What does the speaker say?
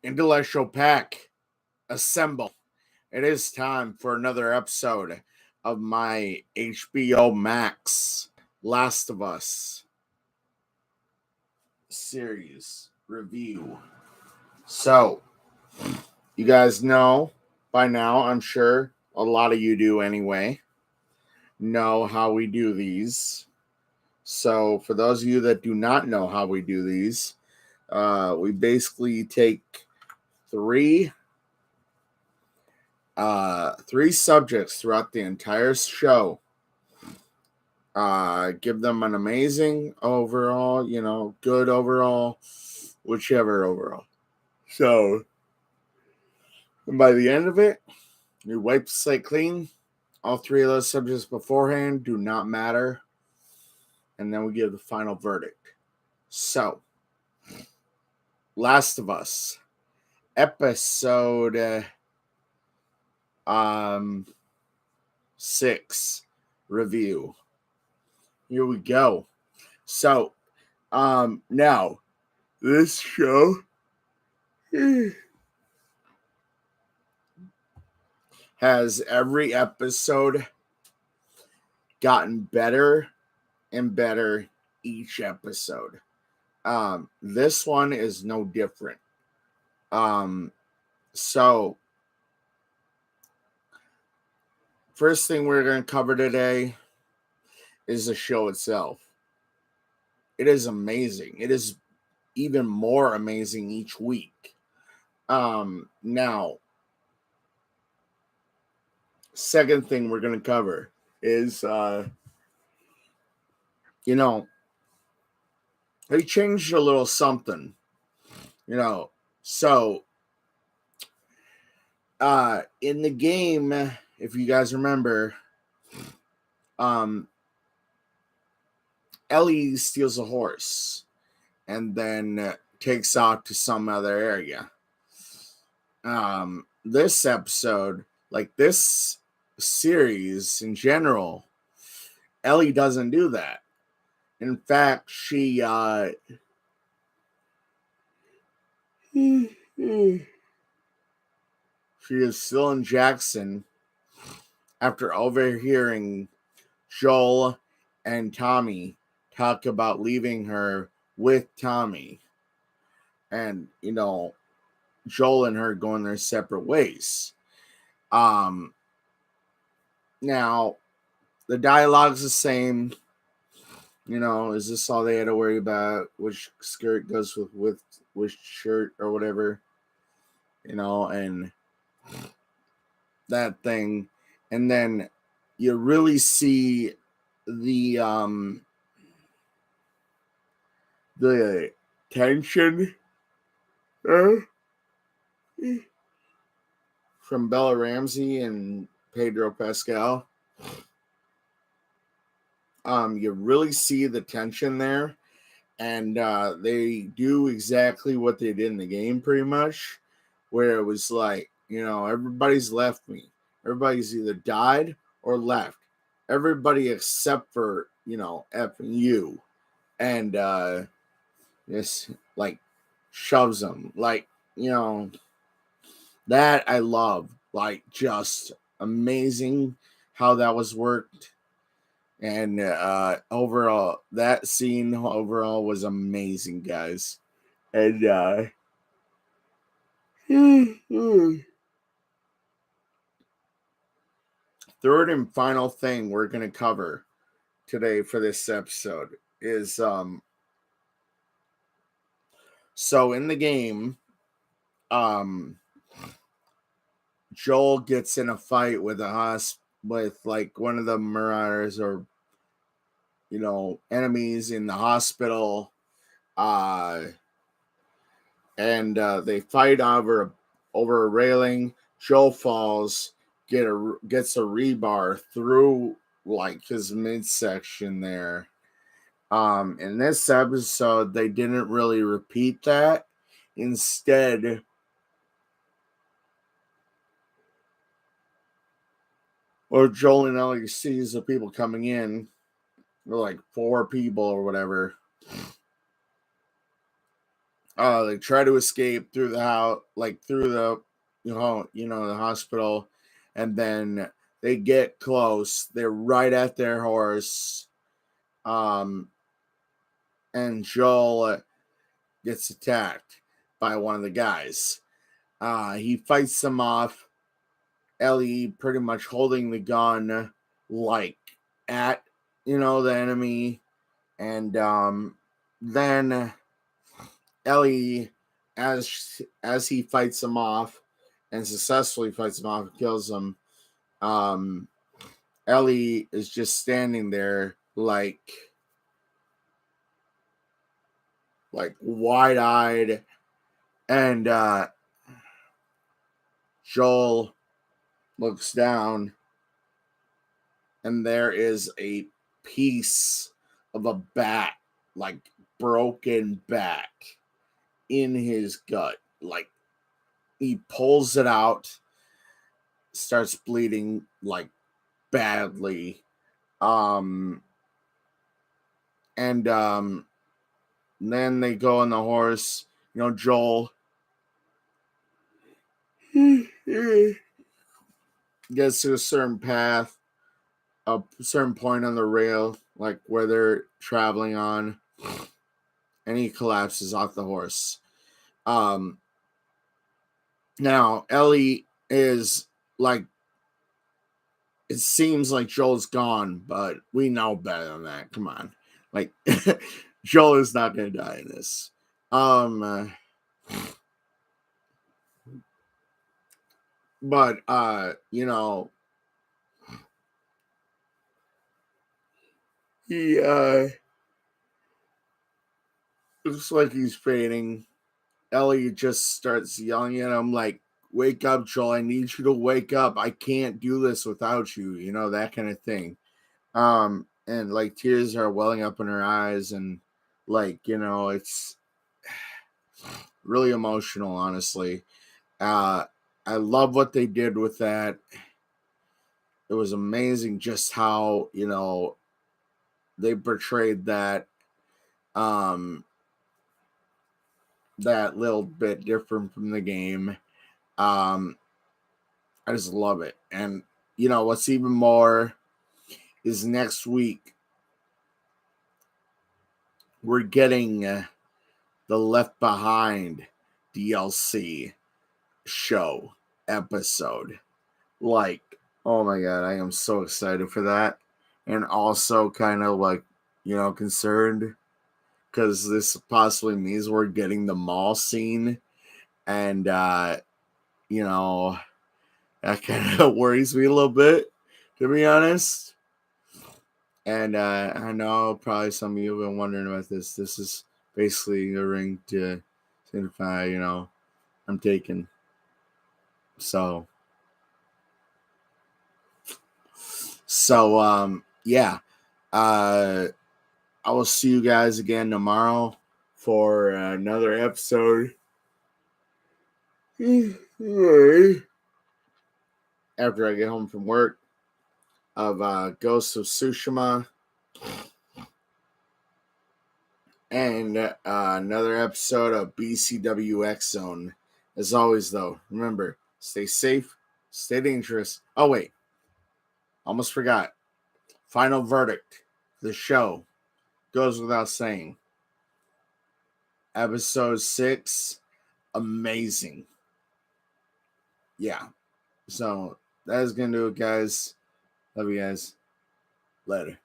Intellectual Pack, assemble. It is time for another episode of my HBO Max Last of Us series review. So, you guys know by now, I'm sure a lot of you do anyway, know how we do these. So, for those of you that do not know how we do these, we basically take three subjects throughout the entire show. Give them an amazing overall, good overall, whichever overall. So, and by the end of it, you wipe the slate clean. All three of those subjects beforehand do not matter. And then we give the final verdict. So, Last of Us, episode 6 review. Here we go. So, now this show has every episode gotten better and better each episode. This one is no different. So first thing we're going to cover today is the show itself. It is amazing. It is even more amazing each week. Now, second thing we're going to cover is, they changed a little something, so, in the game, if you guys remember, Ellie steals a horse and then takes off to some other area. This episode, like this series in general, Ellie doesn't do that. In fact, she is still in Jackson after overhearing Joel and Tommy talk about leaving her with Tommy. And, Joel and her going their separate ways. Now, the dialogue's the same. Is this all they had to worry about? Which skirt goes with which shirt or whatever? And that thing. And then you really see the tension from Bella Ramsey and Pedro Pascal. You really see the tension there, and they do exactly what they did in the game pretty much, where it was like, everybody's left me. Everybody's either died or left. Everybody except for, F and you. And just like shoves them. Like, that I love. Like, just amazing how that was worked. And overall, that scene overall was amazing, guys. And third and final thing we're going to cover today for this episode is so in the game, Joel gets in a fight with with like one of the marauders or enemies in the hospital, and they fight over a railing. Joel falls, gets a rebar through like his midsection there. In this episode, they didn't really repeat that. Instead, or Joel and Ellie sees the people coming in, they're like 4 people or whatever. They try to escape through the house, like through the the hospital, and then they get close. They're right at their horse, um, and Joel gets attacked by one of the guys. He fights them off. Ellie pretty much holding the gun like at the enemy, and then Ellie, as he fights him off and successfully fights him off and kills him, um, Ellie is just standing there like wide eyed, and Joel looks down, and there is a piece of a bat, like broken bat, in his gut. Like he pulls it out, starts bleeding like badly. And then they go on the horse. Joel gets to a certain path, a certain point on the rail, like where they're traveling on, and he collapses off the horse. Now Ellie is like, it seems like Joel's gone, but we know better than that. Come on. Like, Joel is not going to die in this. But, he, looks like he's fading. Ellie just starts yelling at him, like, wake up, Joel. I need you to wake up. I can't do this without you. That kind of thing. And like tears are welling up in her eyes, and like, it's really emotional, honestly. I love what they did with that. It was amazing just how, they portrayed that that little bit different from the game. I just love it. And what's even more is next week we're getting the Left Behind DLC show episode. Like, oh my god, I am so excited for that. And also kind of like, concerned, because this possibly means we're getting the mall scene. And that kind of worries me a little bit, to be honest. And I know probably some of you have been wondering about this. This is basically a ring to signify, I'm taken. So yeah. I will see you guys again tomorrow for another episode. After I get home from work, of Ghost of Tsushima, and another episode of BCW X Zone. As always, though, remember, stay safe, stay dangerous. Oh, wait. Almost forgot. Final verdict. The show goes without saying. Episode 6, amazing. Yeah. So, that is going to do it, guys. Love you guys. Later.